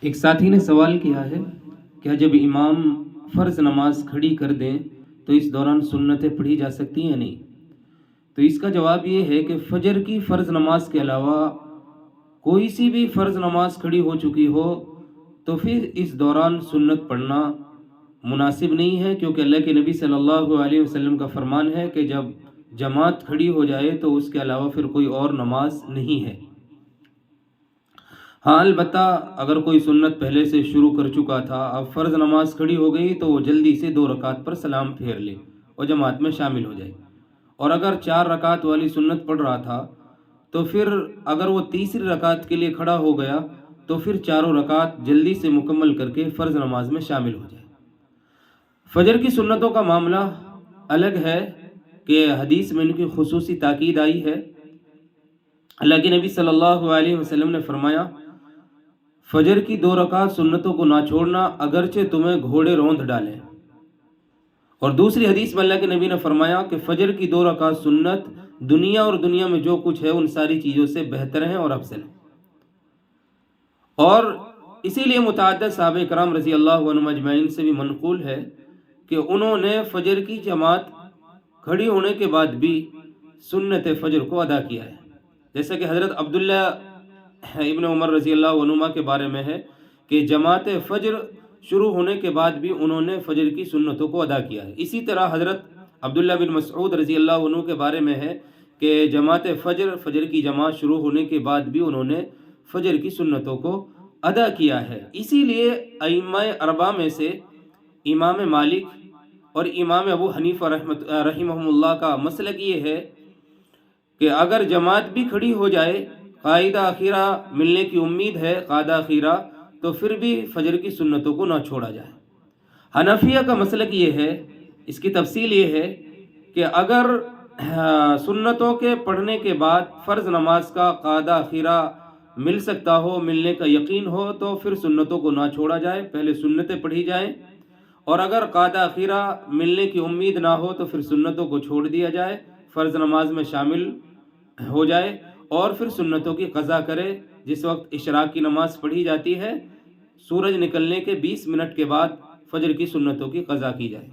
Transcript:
ایک ساتھی نے سوال کیا ہے، کیا جب امام فرض نماز کھڑی کر دیں تو اس دوران سنتیں پڑھی جا سکتی ہیں یا نہیں؟ تو اس کا جواب یہ ہے کہ فجر کی فرض نماز کے علاوہ کوئی سی بھی فرض نماز کھڑی ہو چکی ہو تو پھر اس دوران سنت پڑھنا مناسب نہیں ہے، کیونکہ اللہ کے نبی صلی اللہ علیہ وسلم کا فرمان ہے کہ جب جماعت کھڑی ہو جائے تو اس کے علاوہ پھر کوئی اور نماز نہیں ہے۔ ہاں البتہ اگر کوئی سنت پہلے سے شروع کر چکا تھا، اب فرض نماز کھڑی ہو گئی تو وہ جلدی سے 2 رکعت پر سلام پھیر لے اور جماعت میں شامل ہو جائے، اور اگر 4 رکعت والی سنت پڑھ رہا تھا تو پھر اگر وہ تیسری رکعت کے لیے کھڑا ہو گیا تو پھر 4 رکعت جلدی سے مکمل کر کے فرض نماز میں شامل ہو جائے۔ فجر کی سنتوں کا معاملہ الگ ہے کہ حدیث میں ان کی خصوصی تاکید آئی ہے۔ اللہ کے نبی صلی اللہ علیہ وسلم نے فرمایا، فجر کی 2 رکعت سنتوں کو نہ چھوڑنا اگرچہ تمہیں گھوڑے روندھ ڈالیں۔ اور دوسری حدیث میں اللہ کے نبی نے فرمایا کہ فجر کی 2 رکعت سنت دنیا اور دنیا میں جو کچھ ہے ان ساری چیزوں سے بہتر ہیں اور افضل ہیں۔ اور اسی لیے متعدد صحابہ کرام رضی اللہ عنہم اجمعین سے بھی منقول ہے کہ انہوں نے فجر کی جماعت کھڑی ہونے کے بعد بھی سنت فجر کو ادا کیا ہے، جیسا کہ حضرت عبداللہ ابن عمر رضی اللہ عنہما کے بارے میں ہے کہ جماعت فجر شروع ہونے کے بعد بھی انہوں نے فجر کی سنتوں کو ادا کیا ہے۔ اسی طرح حضرت عبداللہ بن مسعود رضی اللہ عنہ کے بارے میں ہے کہ جماعت فجر کی جماعت شروع ہونے کے بعد بھی انہوں نے فجر کی سنتوں کو ادا کیا ہے۔ اسی لیے ائمہ اربعہ میں سے امام مالک اور امام ابو حنیفہ رحمہم اللہ کا مسلک یہ ہے کہ اگر جماعت بھی کھڑی ہو جائے، قاعدہ اخیرہ ملنے کی امید ہے، قاعدہ اخیرہ، تو پھر بھی فجر کی سنتوں کو نہ چھوڑا جائے۔ حنفیہ کا مسلک یہ ہے، اس کی تفصیل یہ ہے کہ اگر سنتوں کے پڑھنے کے بعد فرض نماز کا قاعدہ اخیرہ مل سکتا ہو، ملنے کا یقین ہو، تو پھر سنتوں کو نہ چھوڑا جائے، پہلے سنتیں پڑھی جائیں، اور اگر قاعدہ اخیرہ ملنے کی امید نہ ہو تو پھر سنتوں کو چھوڑ دیا جائے، فرض نماز میں شامل ہو جائے اور پھر سنتوں کی قضا کرے۔ جس وقت اشراق کی نماز پڑھی جاتی ہے، سورج نکلنے کے 20 منٹ کے بعد فجر کی سنتوں کی قضا کی جائے۔